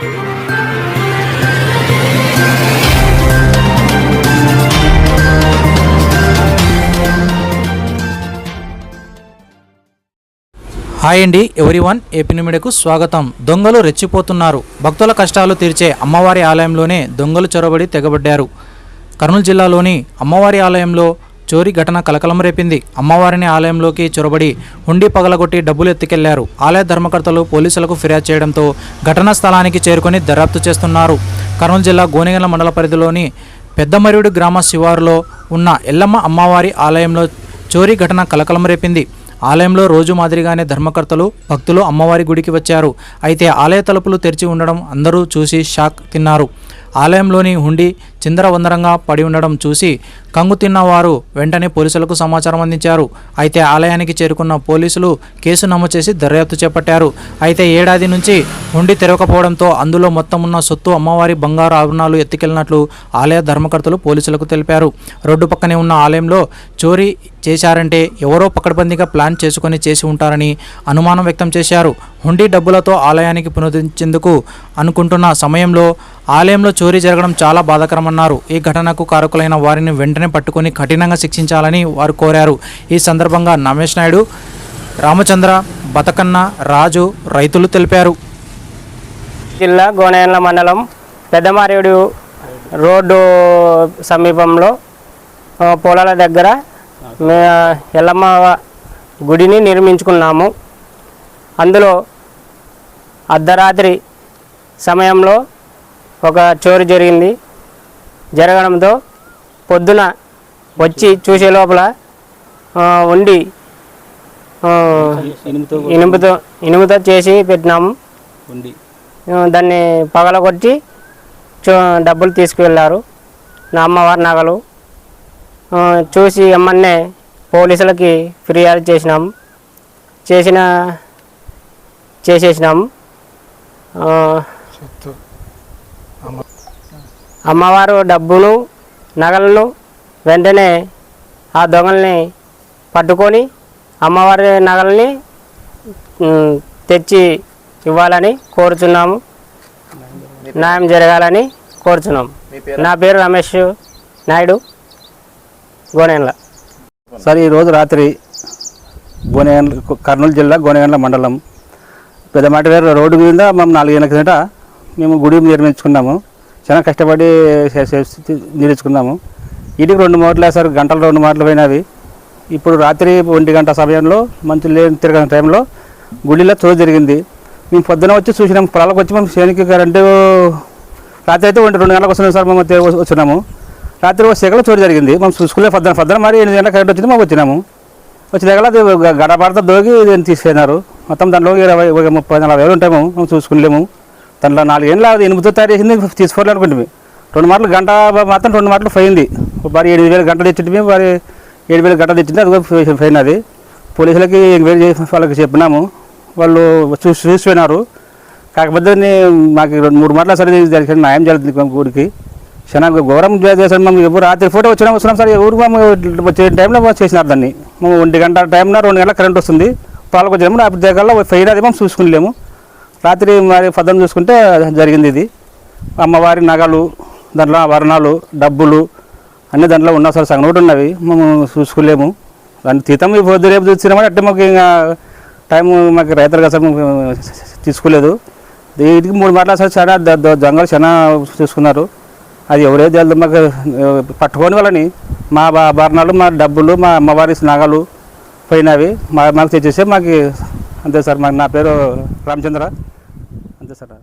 Hi అండి everyone, AP మీడియాకు స్వాగతం. దొంగలు రెచ్చిపోతున్నారు. భక్తుల కష్టాలు తీర్చే అమ్మవారి ఆలయంలోనే దొంగలు చొరబడి తెగబడ్డారు. కర్నూలు జిల్లాలోని అమ్మవారి ఆలయంలో చోరీ ఘటన కలకలం రేపింది. అమ్మవారిని ఆలయంలోకి చొరబడి హుండీ పగలగొట్టి డబ్బులు ఎత్తుకెళ్లారు. ఆలయ ధర్మకర్తలు పోలీసులకు ఫిర్యాదు చేయడంతో ఘటనా స్థలానికి చేరుకొని దర్యాప్తు చేస్తున్నారు. కర్నూలు జిల్లా గోనెగండ్ల మండల పరిధిలోని పెద్దమరియుడు గ్రామ శివారులో ఉన్న ఎల్లమ్మ అమ్మవారి ఆలయంలో చోరీ ఘటన కలకలం రేపింది. ఆలయంలో రోజు మాదిరిగానే ధర్మకర్తలు భక్తులు అమ్మవారి గుడికి వచ్చారు. అయితే ఆలయ తలుపులు తెరిచి ఉండడం అందరూ చూసి షాక్ తిన్నారు. ఆలయంలోని హుండీ చిందరవందరంగా పడి ఉండడం చూసి కంగు తిన్న వారు వెంటనే పోలీసులకు సమాచారం అందించారు. అయితే ఆలయానికి చేరుకున్న పోలీసులు కేసు నమోదు చేసి దర్యాప్తు చేపట్టారు. అయితే ఏడాది నుంచి హుండీ తెరవకపోవడంతో అందులో మొత్తం ఉన్న సొత్తు అమ్మవారి బంగారు ఆభరణాలు ఎత్తుకెళ్లినట్లు ఆలయ ధర్మకర్తలు పోలీసులకు తెలిపారు. రోడ్డు పక్కనే ఉన్న ఆలయంలో చోరీ చేశారంటే ఎవరో పకడ్బందీగా ప్లాన్ చేసుకుని చేసి ఉంటారని అనుమానం వ్యక్తం చేశారు. హుండీ డబ్బులతో ఆలయానికి పునరుద్ధరించేందుకు అనుకుంటున్న సమయంలో ఆలయంలో చోరీ జరగడం చాలా బాధాకరమన్నారు. ఈ ఘటనకు కారకులైన వారిని వెంటనే పట్టుకుని కఠినంగా శిక్షించాలని వారు కోరారు. ఈ సందర్భంగా రమేష్ నాయుడు, రామచంద్ర, బతకన్న, రాజు రైతులు తెలిపారు. జిల్లా గోనెగండ్ల మండలం పెద్దమారేడు రోడ్డు సమీపంలో పొలాల దగ్గర ఎల్లమ్మ గుడిని నిర్మించుకున్నాము. అందులో అర్ధరాత్రి సమయంలో ఒక చోరీ జరగడంతో పొద్దున వచ్చి చూసే లోపల ఉండి ఇనుముతో చేసి పెట్టినాము. దాన్ని పగలగొట్టి డబ్బులు తీసుకువెళ్ళారు. నా అమ్మవారి నగలు చూసి ఎమ్మన్నే పోలీసులకి ఫిర్యాదు చేసేసినాము. అమ్మవారు డబ్బును నగలను వెంటనే ఆ దొంగల్ని పట్టుకొని అమ్మవారి నగల్ని తెచ్చి ఇవ్వాలని కోరుచున్నాము. న్యాయం జరగాలని కోరుచున్నాము. నా పేరు రమేష్ నాయుడు, గోనెగండ్ల. సార్, ఈరోజు రాత్రి కర్నూలు జిల్లా గోనెగండ్ల మండలం పెద్దమాటవేరు రోడ్డు మీద మేము 4 ఏళ్ళ కిందట మేము గుడి నిర్మించుకున్నాము. చాలా కష్టపడి నిర్మించుకున్నాము. ఇంటికి 2 మూటలు సార్, గంటలు 2 మూటలు పోయినవి. ఇప్పుడు రాత్రి 1 గంట సమయంలో మంచి లేని తిరగని టైంలో గుడిలో చోరు జరిగింది. మేము పొద్దున వచ్చి చూసినాము. పొలాలకు వచ్చి మేము శనికి కరెంటు రాత్రి అయితే 2 గంటలకు వస్తున్నాం సార్. మేము వచ్చినాము. రాత్రి 1 సెకలో చోరు జరిగింది. మేము చూసుకునే పొద్దున మరి 8 గంటల కరెంట్ వచ్చింది. మేము వచ్చినాము. వచ్చి దగ్గర అది గడపడతో దోగి తీసుకెళ్ళినారు. మొత్తం దాంట్లో 20-30-40 వేలు ఉంటాము. మేము చూసుకునేలేము. దాంట్లో 4 ఏళ్ళ అది ఇనుముతో తయారు చేసింది తీసుకోవాలనుకుంటుంది. 2 మాటలు గంట మాత్రం 2 మాటలు పోయింది. మరి 7,000 గంటలు తెచ్చింది. మరి 7,000 గంటలు తెచ్చింది. అది పోయినది. పోలీసులకి ఎంక్వైరీ చేసి వాళ్ళకి చెప్పినాము. వాళ్ళు చూసిపోయినారు. కాకపోతే మాకు 2-3 మాటలు సరే జరిగింది. న్యాయం జరుగుతుంది గుడికి. చాలా ఘోరం చేశారు. మేము ఎప్పుడు రాత్రి పూట వస్తున్నాం సార్. ఊరికి మేము వచ్చే టైంలో చేసినారు దాన్ని. మేము 1 గంట టైంలో 2 గంటల కరెంట్ వస్తుంది. పొలాలకు వచ్చాము. అప్పుడు దగ్గరలో పోయినది మేము చూసుకునేలేము. రాత్రి మరి పొద్దున్న చూసుకుంటే జరిగింది ఇది. అమ్మవారి నగలు, దాంట్లో ఆభరణాలు, డబ్బులు అన్నీ దాంట్లో ఉన్నా సార్. సగం కూడా ఉన్నవి. మేము చూసుకోలేము. దాన్ని తీతం పొద్దు రేపు చూసినామంటే అంటే మాకు ఇంకా టైం మాకు రైతులు కదా సార్, మేము తీసుకోలేదు. వీటికి 3 మాటలు సార్. చాలా దొంగలు చాలా చూసుకున్నారు. అది ఎవరైతే మాకు పట్టుకొని వాళ్ళని మా ఆభరణాలు, మా డబ్బులు, మా అమ్మవారి నగలు పోయినవి మాకు తెచ్చేస్తే మాకు అంతే సార్. నా పేరు రామచంద్ర, అంతే సార్.